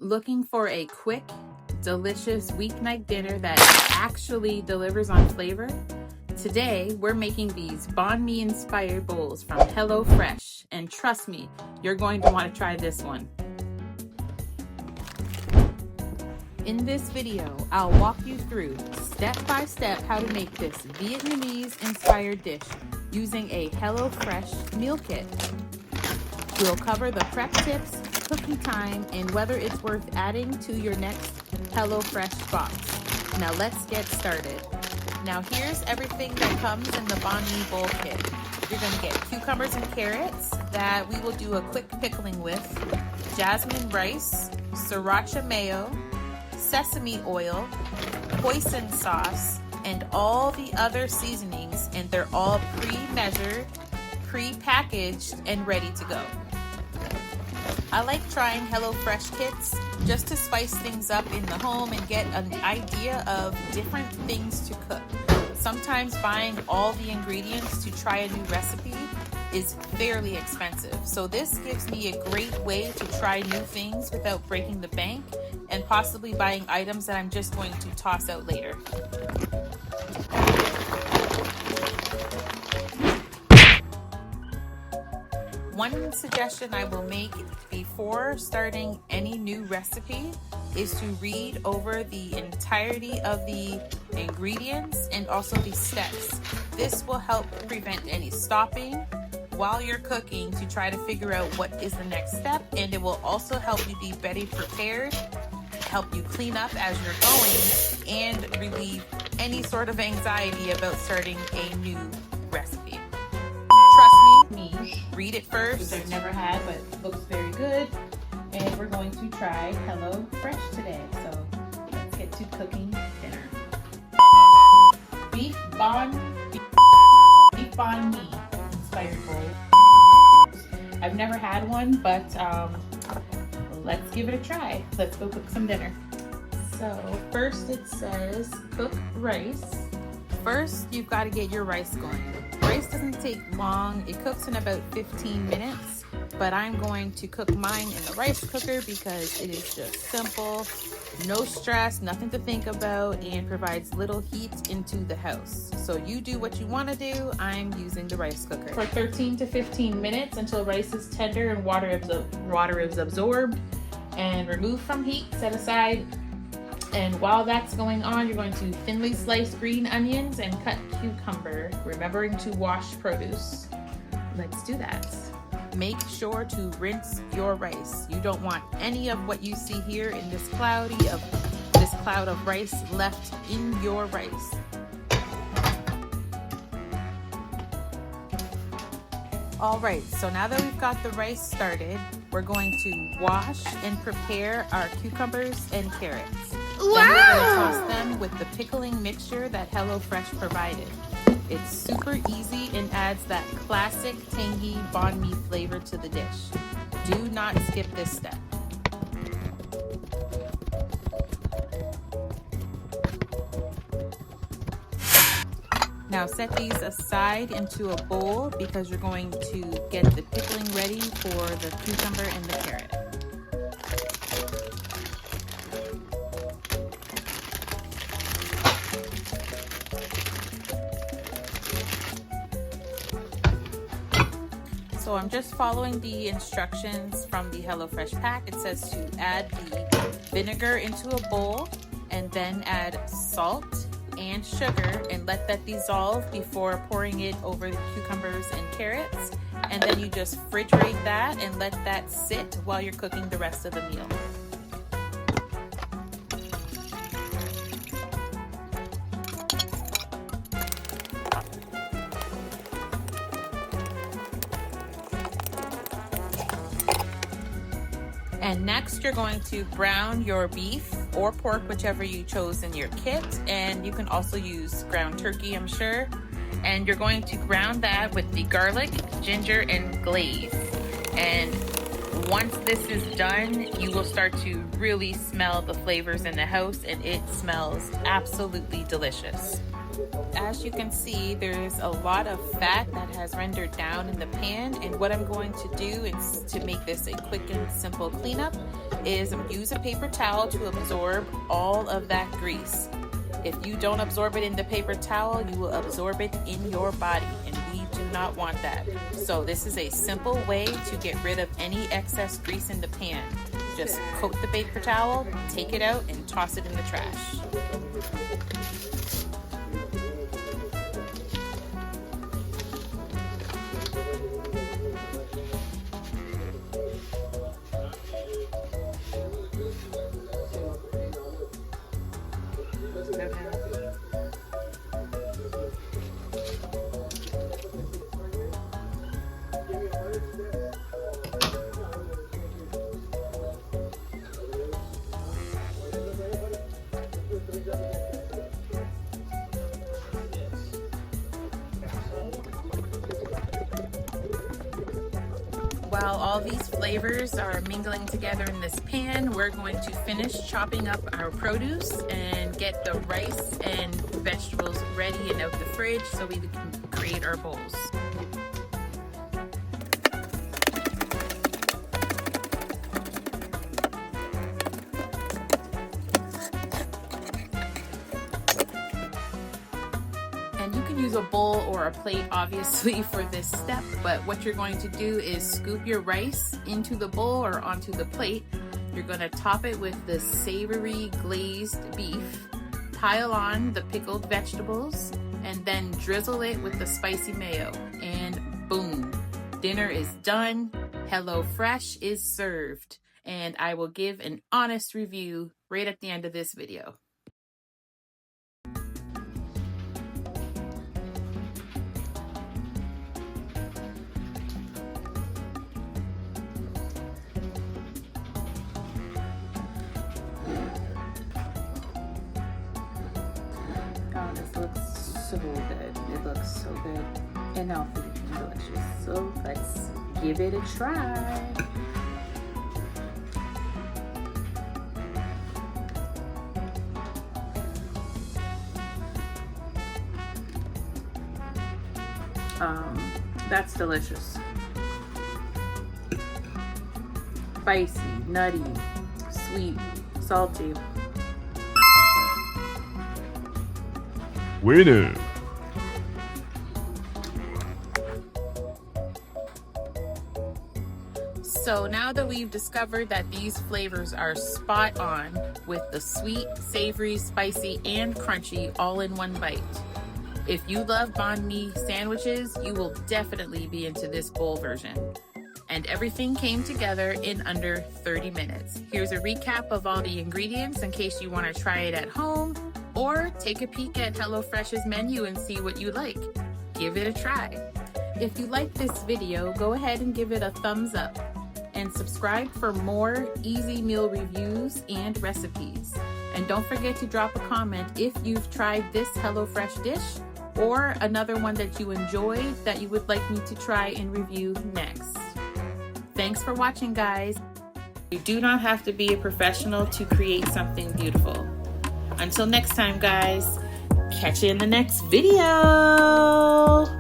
Looking for a quick, delicious weeknight dinner that actually delivers on flavor? Today, we're making these Banh Mi-Inspired bowls from HelloFresh, and trust me, you're going to want to try this one. In this video, I'll walk you through step by step how to make this Vietnamese-inspired dish using a HelloFresh meal kit. We'll cover the prep tips, cooking time, and whether it's worth adding to your next HelloFresh box. Now let's get started. Now here's everything that comes in the Banh Mi bowl kit. You're going to get cucumbers and carrots that we will do a quick pickling with, jasmine rice, sriracha mayo, sesame oil, hoisin sauce, and all the other seasonings, and they're all pre-measured, pre-packaged, and ready to go. I like trying HelloFresh kits just to spice things up in the home and get an idea of different things to cook. Sometimes buying all the ingredients to try a new recipe is fairly expensive, so this gives me a great way to try new things without breaking the bank and possibly buying items that I'm just going to toss out later. One suggestion I will make before starting any new recipe is to read over the entirety of the ingredients and also the steps. This will help prevent any stopping while you're cooking to try to figure out what is the next step, and it will also help you be better prepared, help you clean up as you're going, and relieve any sort of anxiety about starting a new recipe. Trust me, read it first. Which I've never had, but looks very good. And we're going to try HelloFresh today. So let's get to cooking dinner. Beef Banh Mi Inspired Pork. I've never had one, but let's give it a try. Let's go cook some dinner. So first it says cook rice. First, you've got to get your rice going. Rice doesn't take long. It cooks in about 15 minutes, but I'm going to cook mine in the rice cooker because it is just simple, no stress, nothing to think about, and provides little heat into the house. So you do what you want to do. I'm using the rice cooker. For 13 to 15 minutes until rice is tender and water is absorbed and removed from heat, set aside. And while that's going on, you're going to thinly slice green onions and cut cucumber, remembering to wash produce. Let's do that. Make sure to rinse your rice. You don't want any of what you see here in this cloud of rice left in your rice. All right, so now that we've got the rice started, we're going to wash and prepare our cucumbers and carrots. Wow. Then we're going to toss them with the pickling mixture that HelloFresh provided. It's super easy and adds that classic tangy Banh Mi flavor to the dish. Do not skip this step. Now set these aside into a bowl because you're going to get the pickling ready for the cucumber and the carrot. So I'm just following the instructions from the HelloFresh pack. It says to add the vinegar into a bowl and then add salt and sugar and let that dissolve before pouring it over the cucumbers and carrots. And then you just refrigerate that and let that sit while you're cooking the rest of the meal. And next you're going to brown your beef or pork, whichever you chose in your kit. And you can also use ground turkey, I'm sure. And you're going to ground that with the garlic, ginger, and glaze. And once this is done, you will start to really smell the flavors in the house, and it smells absolutely delicious. As you can see, there's a lot of fat that has rendered down in the pan, and what I'm going to do is to make this a quick and simple cleanup is use a paper towel to absorb all of that grease. If you don't absorb it in the paper towel, you will absorb it in your body, and we do not want that. So this is a simple way to get rid of any excess grease in the pan. Just coat the paper towel, take it out, and toss it in the trash. While all these flavors are mingling together in this pan, we're going to finish chopping up our produce and get the rice and vegetables ready and out the fridge so we can create our bowls. And you can use a bowl or a plate obviously for this step, but what you're going to do is scoop your rice into the bowl or onto the plate. You're going to top it with the savory glazed beef, pile on the pickled vegetables, and then drizzle it with the spicy mayo. And boom, dinner is done. Hello Fresh is served. And I will give an honest review right at the end of this video. Oh, this looks so good. It looks so good and healthy and delicious. So let's give it a try. That's delicious. Spicy, nutty, sweet, salty. Winner. So now that we've discovered that these flavors are spot on with the sweet, savory, spicy, and crunchy all in one bite. If you love banh mi sandwiches, you will definitely be into this bowl version. And everything came together in under 30 minutes. Here's a recap of all the ingredients in case you want to try it at home, or take a peek at HelloFresh's menu and see what you like. Give it a try. If you like this video, go ahead and give it a thumbs up and subscribe for more easy meal reviews and recipes. And don't forget to drop a comment if you've tried this HelloFresh dish or another one that you enjoy that you would like me to try and review next. Thanks for watching, guys. You do not have to be a professional to create something beautiful. Until next time, guys, catch you in the next video.